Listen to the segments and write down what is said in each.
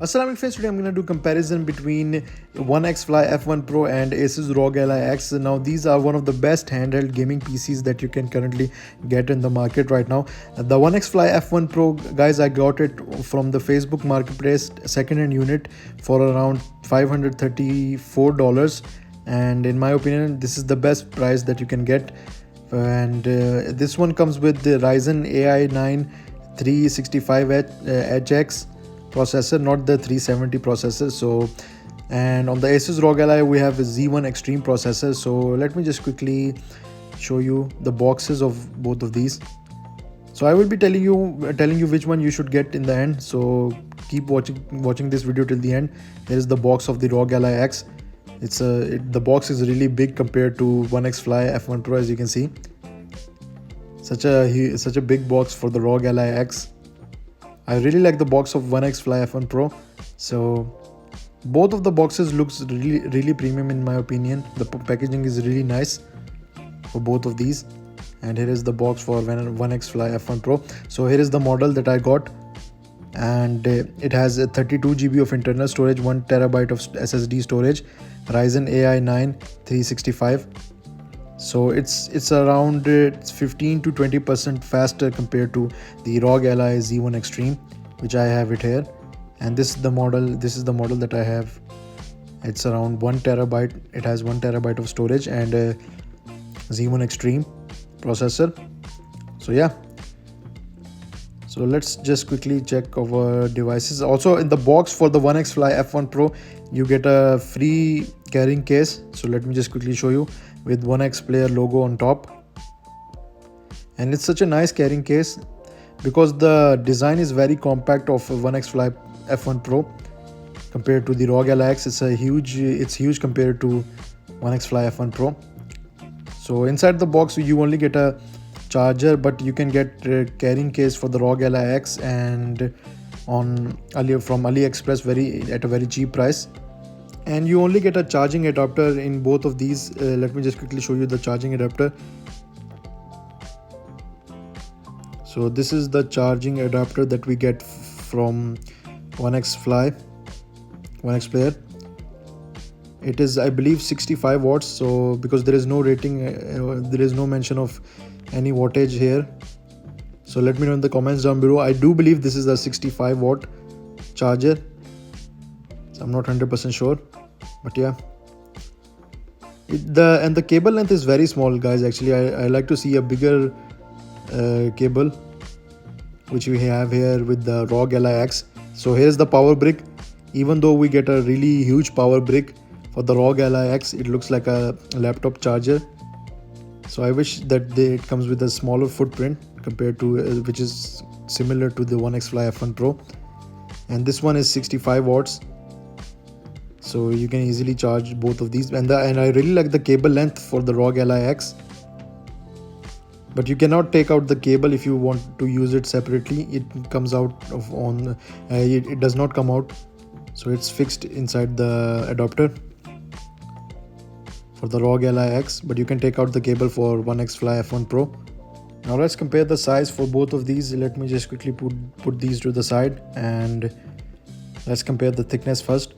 Assalamu alaikum friends, today I'm going to do comparison between OneXFly F1 Pro and Asus ROG Ally X. Now these are one of the best handheld gaming PCs that you can currently get in the market right now. The OneXFly F1 Pro, guys, I got it from the Facebook Marketplace second-hand unit for around $534, and in my opinion this is the best price that you can get. And this one comes with the Ryzen AI 9 365HX processor, not the 370 processor. So, and on the Asus ROG Ally we have a Z1 Extreme processor. So let me just quickly show you the boxes of both of these. So I will be telling you which one you should get in the end, so keep watching this video till the end. Here is the box of the ROG Ally X. The box is really big compared to OneXFly F1 Pro, as you can see. Such a big box for the ROG Ally X. I really like the box of OneXFly F1 Pro. So both of the boxes looks really premium in my opinion. The packaging is really nice for both of these. And here is the box for OneXFly F1 Pro. So here is the model that I got, and it has a 32 GB of internal storage, 1 TB of SSD storage, Ryzen AI 9 365. So it's around 15 to 20% faster compared to the ROG Ally Z1 Extreme, which I have it here. And this is the model that I have. It's around 1 TB. It has 1 TB of storage and a Z1 Extreme processor. So yeah, so let's just quickly check our devices. Also in the box for the OneXFly F1 Pro you get a free carrying case. So let me just quickly show you, with OneXPlayer logo on top. And it's such a nice carrying case because the design is very compact of OneXFly F1 Pro compared to the ROG Ally X. It's huge compared to OneXFly F1 Pro. So inside the box you only get a charger, but you can get a carrying case for the ROG Ally X and from AliExpress at a very cheap price. And you only get a charging adapter in both of these. Let me just quickly show you the charging adapter. So this is the charging adapter that we get from OneXPlayer. It is, I believe, 65 watts. So because there is no rating, there is no mention of any wattage here. So let me know in the comments down below. I do believe this is a 65 watt charger. So I'm not 100% sure, but yeah. The cable length is very small, guys. Actually, I like to see a bigger cable, which we have here with the ROG Ally X. So here's the power brick. Even though we get a really huge power brick for the ROG Ally X, it looks like a laptop charger. So I wish that it comes with a smaller footprint compared to which is similar to the OneXFly F1 Pro. And this one is 65 watts. So you can easily charge both of these. And I really like the cable length for the ROG Ally X. But you cannot take out the cable if you want to use it separately. It comes out it does not come out. So it's fixed inside the adapter for the ROG Ally X, but you can take out the cable for OneXFly F1 Pro. Now let's compare the size for both of these. Let me just quickly put these to the side and let's compare the thickness first.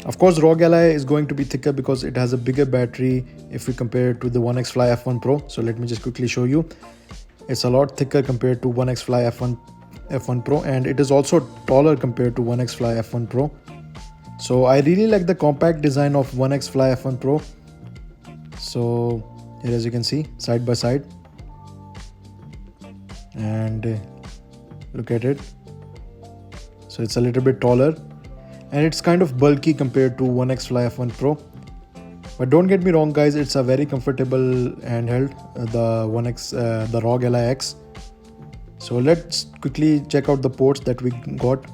Of course, ROG Ally is going to be thicker because it has a bigger battery if we compare it to the OneXFly F1 Pro. So let me just quickly show you. It's a lot thicker compared to OneXFly F1 Pro, and it is also taller compared to OneXFly F1 Pro. So I really like the compact design of OneXFly F1 Pro. So here, as you can see, side by side, and look at it. So it's a little bit taller, and it's kind of bulky compared to OneXFly F1 Pro. But don't get me wrong, guys, it's a very comfortable handheld, the ROG Ally X. So let's quickly check out the ports that we got.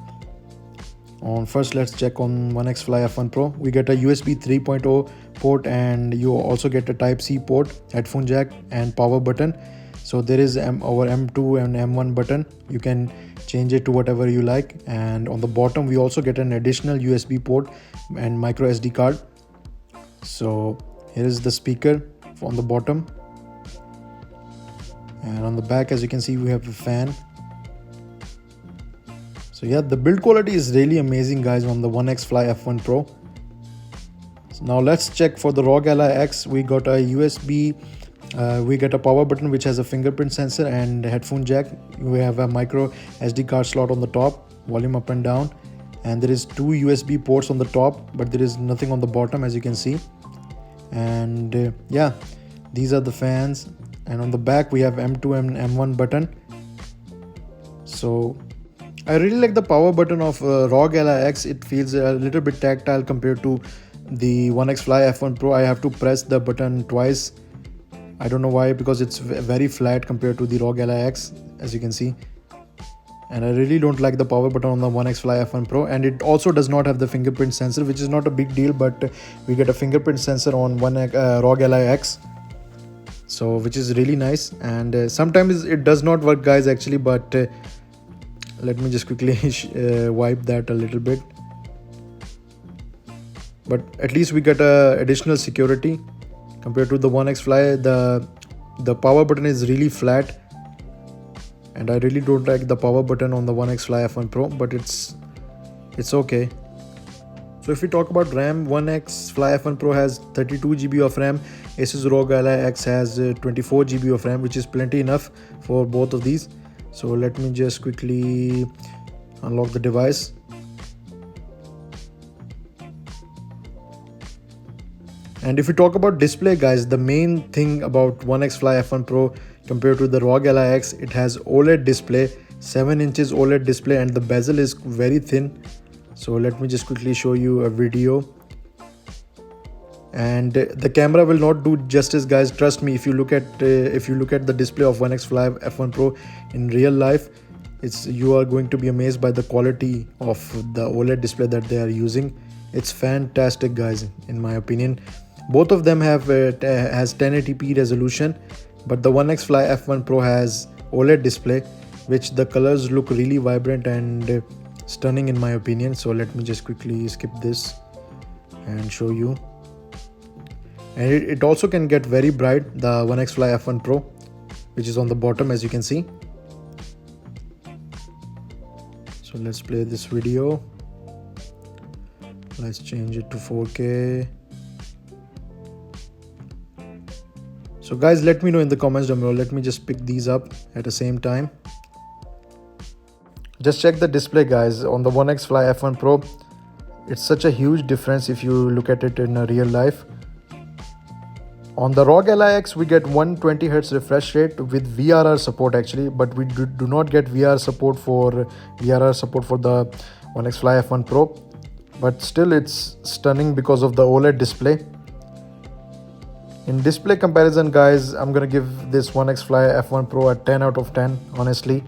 First, let's check on OneXFly F1 Pro. We get a USB 3.0 port, and you also get a Type-C port, headphone jack, and power button. So there is our M2 and M1 button. You can change it to whatever you like. And on the bottom we also get an additional USB port and micro SD card. So here is the speaker on the bottom, and on the back, as you can see, we have a fan. So yeah, the build quality is really amazing guys on the OneXFly F1 Pro. So now let's check for the ROG Ally X. We got a USB, we get a power button which has a fingerprint sensor and headphone jack. We have a micro SD card slot on the top, volume up and down, and there is 2 USB ports on the top, but there is nothing on the bottom as you can see. And yeah, these are the fans, and on the back we have M2 and M1 button. So I really like the power button of ROG Ally X. It feels a little bit tactile compared to the OneXFly F1 Pro. I have to press the button twice. I don't know why, because it's very flat compared to the ROG Ally X, as you can see. And I really don't like the power button on the OneXFly F1 Pro, and it also does not have the fingerprint sensor, which is not a big deal, but we get a fingerprint sensor on ROG Ally X, so which is really nice. And sometimes it does not work guys actually, but let me just quickly wipe that a little bit. But at least we get additional security compared to the OneXFly. The power button is really flat, and I really don't like the power button on the OneXFly F1 Pro, but it's okay. So if we talk about RAM, OneXFly F1 Pro has 32 GB of RAM. Asus ROG Ally X has 24 GB of RAM, which is plenty enough for both of these. So let me just quickly unlock the device. And if we talk about display guys, the main thing about OneXFly F1 Pro compared to the ROG Ally X, it has OLED display, 7 inches OLED display, and the bezel is very thin. So let me just quickly show you a video. And the camera will not do justice guys, trust me. If you look at the display of OneXFly F1 Pro in real life, you are going to be amazed by the quality of the OLED display that they are using. It's fantastic guys, in my opinion. Both of them has 1080p resolution, but the OneXFly F1 Pro has OLED display, which the colors look really vibrant and stunning in my opinion. So let me just quickly skip this and show you. And it also can get very bright, the OneXFly F1 Pro, which is on the bottom as you can see. So let's play this video. Let's change it to 4K. So guys, let me know in the comments down below. Let me just pick these up at the same time. Just check the display guys on the OneXFly F1 Pro. It's such a huge difference if you look at it in a real life. On the ROG Ally X, we get 120Hz refresh rate with VRR support actually, but we do not get VRR support for the OneXFly F1 Pro. But still, it's stunning because of the OLED display. In display comparison guys, I'm gonna give this OneXFly F1 Pro a 10 out of 10 honestly.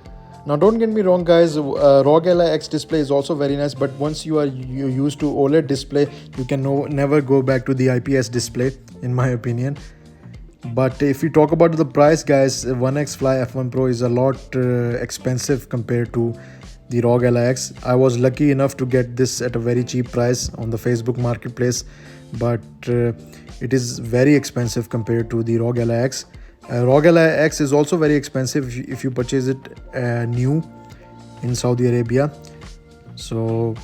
Now don't get me wrong guys, ROG Ally X display is also very nice, but once you're used to OLED display, you can never go back to the IPS display in my opinion. But if you talk about the price guys, OneXFly F1 Pro is a lot expensive compared to the ROG Ally X. I was lucky enough to get this at a very cheap price on the Facebook marketplace, but it is very expensive compared to the ROG Ally X. ROG Ally X is also very expensive if you purchase it new in Saudi Arabia. So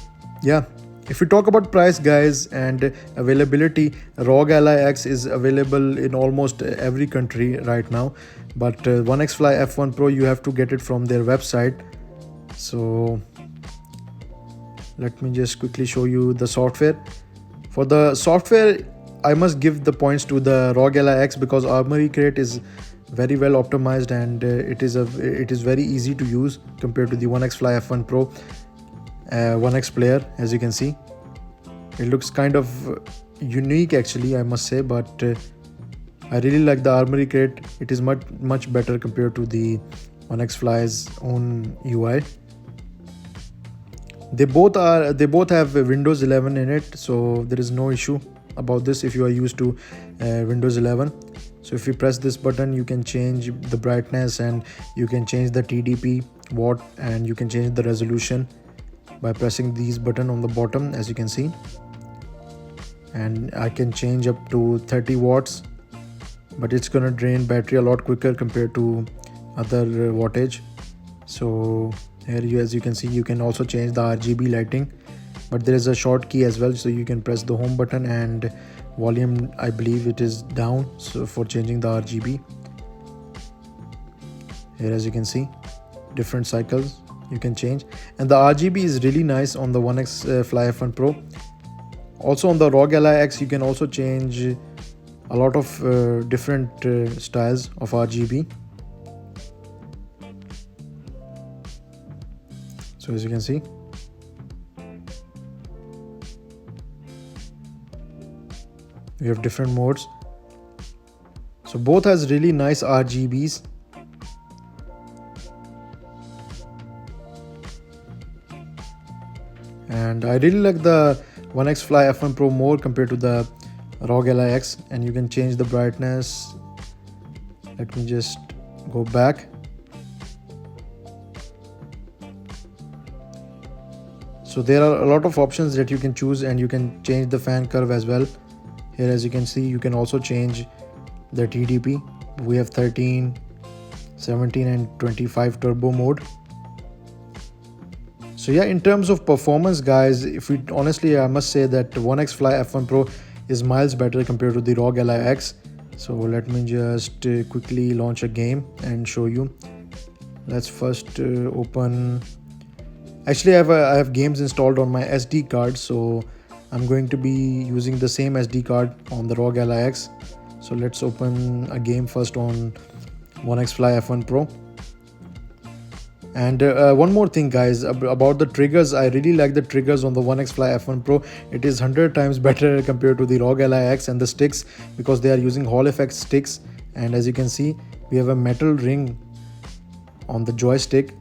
yeah, if we talk about price guys and availability, ROG Ally X is available in almost every country right now, but OneXFly F1 Pro, you have to get it from their website. So let me just quickly show you the software. For the software, I must give the points to the ROG Ally X because Armory Crate is very well optimized, and it is very easy to use compared to the OneXFly F1 Pro OneXPlayer. As you can see, it looks kind of unique actually, I must say, but I really like the Armory Crate. It is much better compared to the OneXFly's own UI. They both have Windows 11 in it, so there is no issue about this if you are used to Windows 11. So if you press this button, you can change the brightness, and you can change the TDP watt, and you can change the resolution by pressing these buttons on the bottom, as you can see. And I can change up to 30 watts, but it's gonna drain battery a lot quicker compared to other wattage. So Here as you can see, you can also change the RGB lighting, but there is a short key as well, so you can press the home button, and volume, I believe it is down, so for changing the RGB. Here as you can see, different cycles you can change, and the RGB is really nice on the OneXFly F1 Pro. Also on the ROG Ally X, you can also change a lot of different styles of RGB. So as you can see, we have different modes. So both has really nice RGBs. And I really like the OneXFly F1 Pro more compared to the ROG Ally X, and you can change the brightness. Let me just go back. So there are a lot of options that you can choose, and you can change the fan curve as well. Here as you can see, you can also change the TDP. We have 13, 17 and 25 turbo mode. So yeah, in terms of performance guys, honestly I must say that OneXFly F1 Pro is miles better compared to the ROG Ally X. So let me just quickly launch a game and show you. Let's first open. Actually I have games installed on my SD card, so I'm going to be using the same SD card on the ROG Ally X. So let's open a game first on OneXFly F1 Pro. And one more thing guys, about the triggers, I really like the triggers on the OneXFly F1 Pro. It is 100 times better compared to the ROG Ally X, and the sticks, because they are using Hall effect sticks. And as you can see, we have a metal ring on the joystick.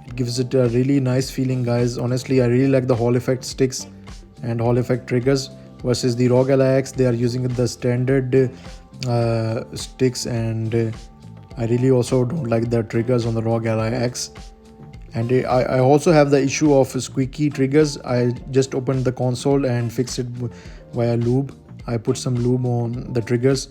It gives it a really nice feeling guys. Honestly, I really like the Hall effect sticks and Hall effect triggers versus the ROG Ally X. They are using the standard sticks, and I really also don't like the triggers on the ROG Ally X. And I also have the issue of squeaky triggers. I just opened the console and fixed it via lube. I put some lube on the triggers,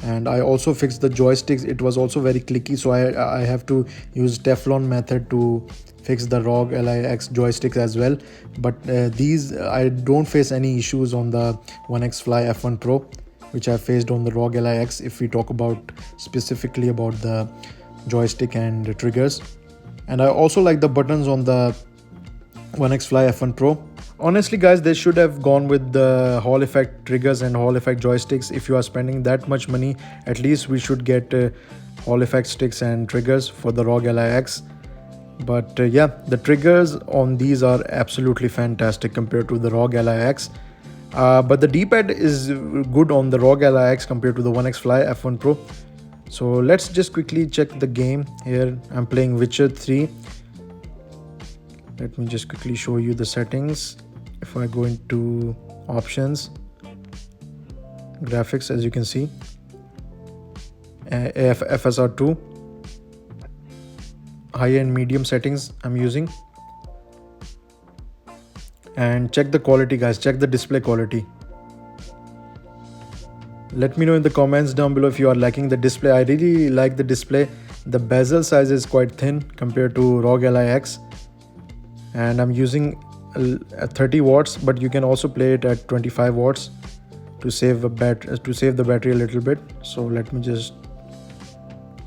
and I also fixed the joysticks. It was also very clicky, so I have to use Teflon method to fix the ROG Ally X joysticks as well. But these I don't face any issues on the OneXFly F1 Pro, which I faced on the ROG Ally X, if we talk about specifically about the joystick and the triggers. And I also like the buttons on the OneXFly F1 Pro. Honestly guys, they should have gone with the Hall effect triggers and Hall effect joysticks. If you are spending that much money, at least we should get Hall effect sticks and triggers for the ROG Ally X. But yeah, the triggers on these are absolutely fantastic compared to the ROG Ally X. But the D-pad is good on the ROG Ally X compared to the OneXFly F1 Pro. So let's just quickly check the game. Here I'm playing Witcher 3. Let me just quickly show you the settings. If I go into options, graphics, as you can see, FSR2, high and medium settings I'm using. And check the quality guys, check the display quality. Let me know in the comments down below if you are liking the display. I really like the display. The bezel size is quite thin compared to ROG Ally X, and I'm using 30 watts, but you can also play it at 25 watts to save the battery a little bit. So let me just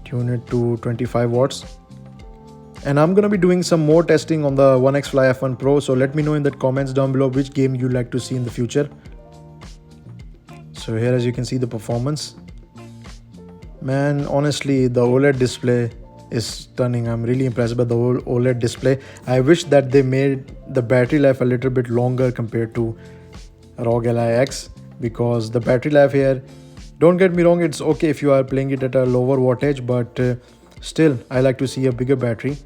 tune it to 25 watts. And I'm gonna be doing some more testing on the OneXFly F1 Pro, so let me know in the comments down below which game you like to see in the future. So here as you can see the performance. Man, honestly the OLED display is stunning. I'm really impressed by the whole OLED display. I wish that they made the battery life a little bit longer compared to ROG Ally X, because the battery life here, don't get me wrong, it's okay if you are playing it at a lower wattage, but still I like to see a bigger battery.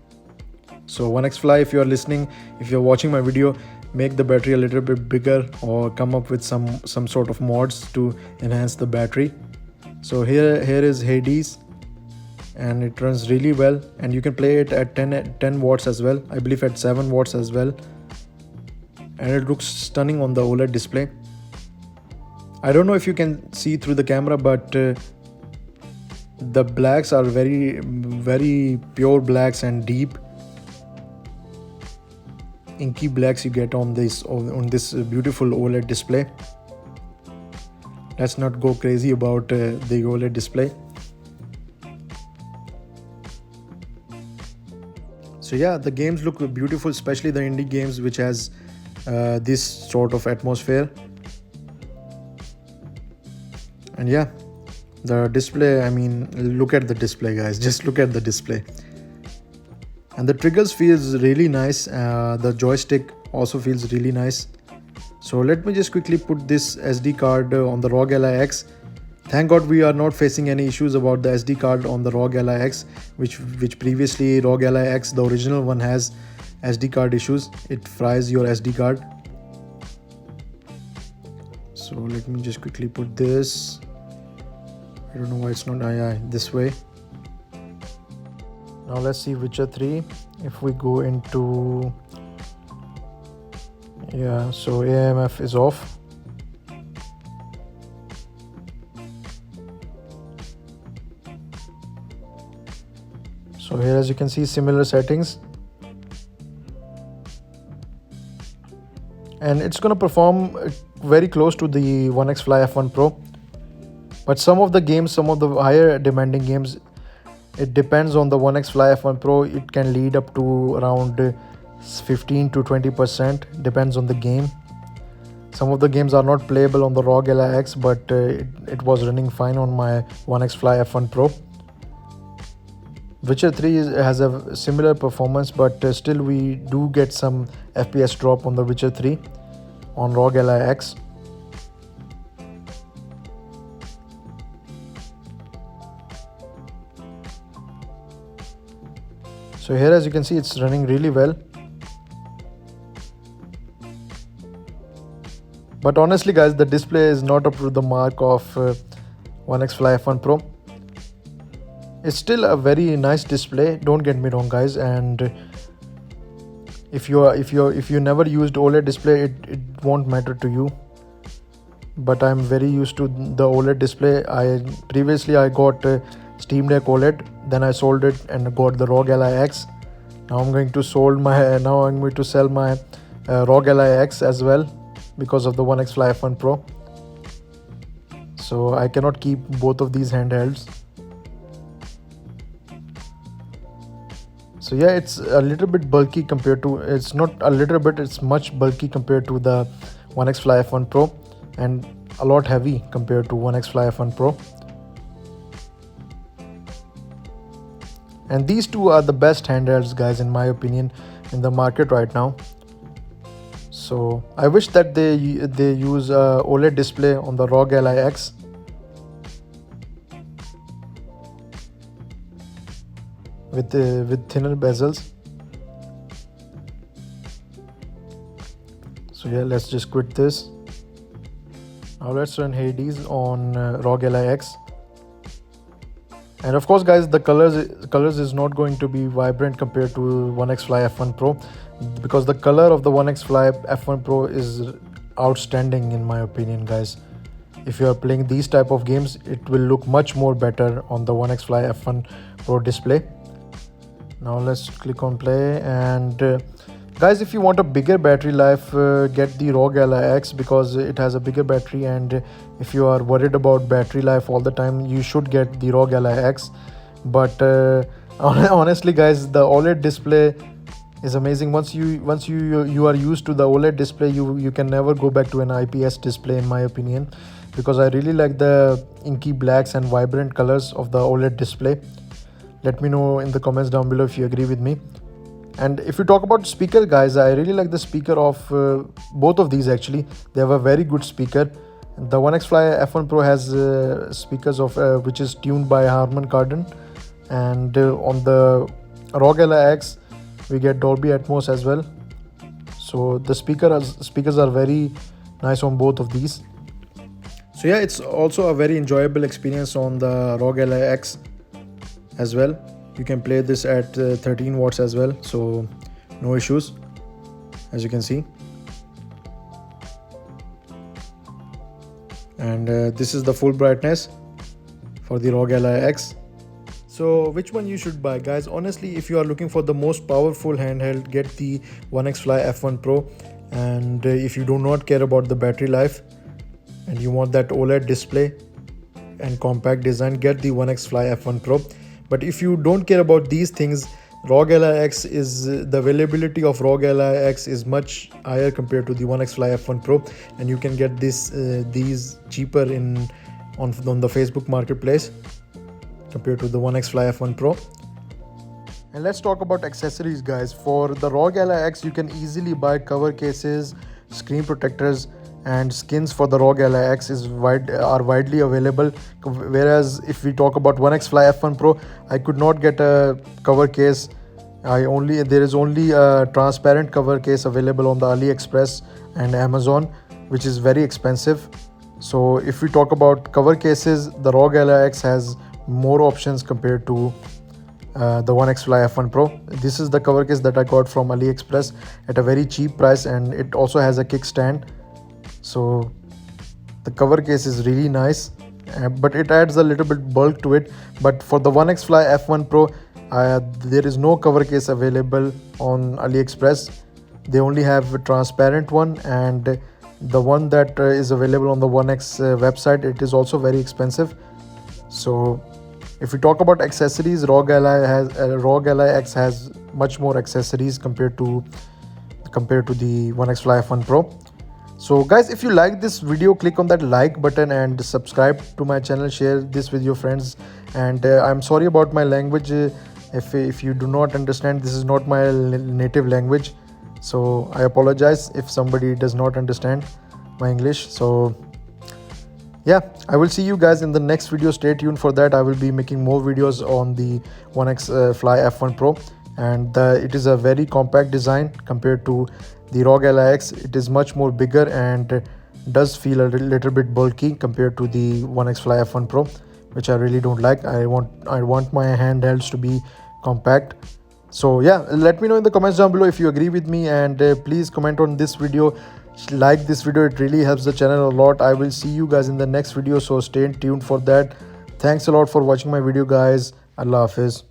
So OneXFly, if you are listening, if you're watching my video, make the battery a little bit bigger, or come up with some sort of mods to enhance the battery. So here is Hades, and it runs really well, and you can play it at 10 watts as well, I believe at 7 watts as well, and it looks stunning on the OLED display. I don't know if you can see through the camera, but the blacks are very pure blacks and deep. inky blacks you get on this beautiful OLED display. Let's not go crazy about the OLED display. So yeah, the games look beautiful, especially the indie games which has this sort of atmosphere. And yeah, the display, I mean, look at the display, guys. Just look at the display. And the triggers feels really nice. The joystick also feels really nice. So let me just quickly put this SD card on the ROG Ally X. Thank God we are not facing any issues about the SD card on the ROG Ally X, which previously ROG Ally X, the original one, has SD card issues. It fries your SD card. So let me just quickly put this. I don't know why it's not this way. Now let's see Witcher 3. If we go into, yeah, so AMF is off. So here, as you can see, similar settings, and it's going to perform very close to the OneXFly F1 Pro. But some of the games, some of the higher demanding games, it depends on the OneXFly F1 Pro. It can lead up to around 15 to 20%, depends on the game. Some of the games are not playable on the ROG Ally X, but it was running fine on my OneXFly F1 Pro. Witcher 3 has a similar performance, but still we do get some FPS drop on the Witcher 3 on ROG Ally X. So here, as you can see, it's running really well. But honestly, guys, the display is not up to the mark of OneXFly F1 Pro. It's still a very nice display, don't get me wrong, guys. And if you never used OLED display, it won't matter to you. But I'm very used to the OLED display. Previously I got Steam Deck OLED, then I sold it and got the ROG Ally X. Now I'm going to sell my ROG Ally X as well because of the OneXFly F1 Pro. So I cannot keep both of these handhelds. So yeah, it's a little bit bulky compared to, it's not a little bit, it's much bulky compared to the OneXFly F1 Pro, and a lot heavy compared to OneXFly F1 Pro. And these two are the best handhelds, guys, in my opinion, in the market right now. So I wish that they use OLED display on the ROG Ally X. With thinner bezels. So yeah, let's just quit this. Now let's run Hades on ROG Ally X. And of course, guys, the colors is not going to be vibrant compared to OneXFly F1 Pro, because the color of the OneXFly F1 Pro is outstanding in my opinion, guys. If you are playing these type of games, it will look much more better on the OneXFly F1 Pro display. Now let's click on play, and guys, if you want a bigger battery life, get the ROG Ally X because it has a bigger battery. And if you are worried about battery life all the time, you should get the ROG Ally X. But honestly, guys, the OLED display is amazing. Once you are used to the OLED display, you can never go back to an IPS display, in my opinion, because I really like the inky blacks and vibrant colors of the OLED display. Let me know in the comments down below if you agree with me. And if you talk about speaker, guys, I really like the speaker of both of these. Actually, they have a very good speaker. The OneXFly F1 Pro has speakers of which is tuned by Harman Kardon, and on the ROG Ally X we get Dolby Atmos as well. So the speakers are very nice on both of these. So yeah, it's also a very enjoyable experience on the ROG Ally X as well. You can play this at 13 watts as well, so no issues, as you can see. And this is the full brightness for the ROG Ally X. So which one you should buy, guys? Honestly, if you are looking for the most powerful handheld, get the OneXFly F1 Pro. And if you do not care about the battery life and you want that OLED display and compact design, get the OneXFly F1 Pro. But if you don't care about these things, ROG Ally X is the availability of ROG Ally X is much higher compared to the OneXFly F1 Pro, and you can get these cheaper on the Facebook Marketplace compared to the OneXFly F1 Pro. And let's talk about accessories, guys. For the ROG Ally X, you can easily buy cover cases, screen protectors, and skins for the ROG Ally X are widely available. Whereas if we talk about OneXFly F1 Pro, I could not get a cover case. There is only a transparent cover case available on the AliExpress and Amazon, which is very expensive. So if we talk about cover cases, the ROG Ally X has more options compared to the OneXFly F1 Pro. This is the cover case that I got from AliExpress at a very cheap price, and it also has a kickstand. So the cover case is really nice, but it adds a little bit bulk to it. But for the OneXFly F1 Pro, there is no cover case available on AliExpress. They only have a transparent one, and the one that is available on the OneX website, it is also very expensive. So if we talk about accessories, ROG Ally X has much more accessories compared to the OneXFly F1 Pro. So guys, if you like this video, click on that like button and subscribe to my channel. Share this with your friends. And I'm sorry about my language. If you do not understand, this is not my native language. So I apologize if somebody does not understand my English. So yeah, I will see you guys in the next video. Stay tuned for that. I will be making more videos on the OneXFly F1 Pro, and it is a very compact design compared to the ROG Ally X. It is much more bigger and does feel a little bit bulky compared to the OneXFly F1 Pro, which I really don't like. I want my handhelds to be compact. So yeah, let me know in the comments down below if you agree with me, and please comment on this video. Like this video, it really helps the channel a lot. I will see you guys in the next video, so stay tuned for that. Thanks a lot for watching my video, guys. Allah Hafiz.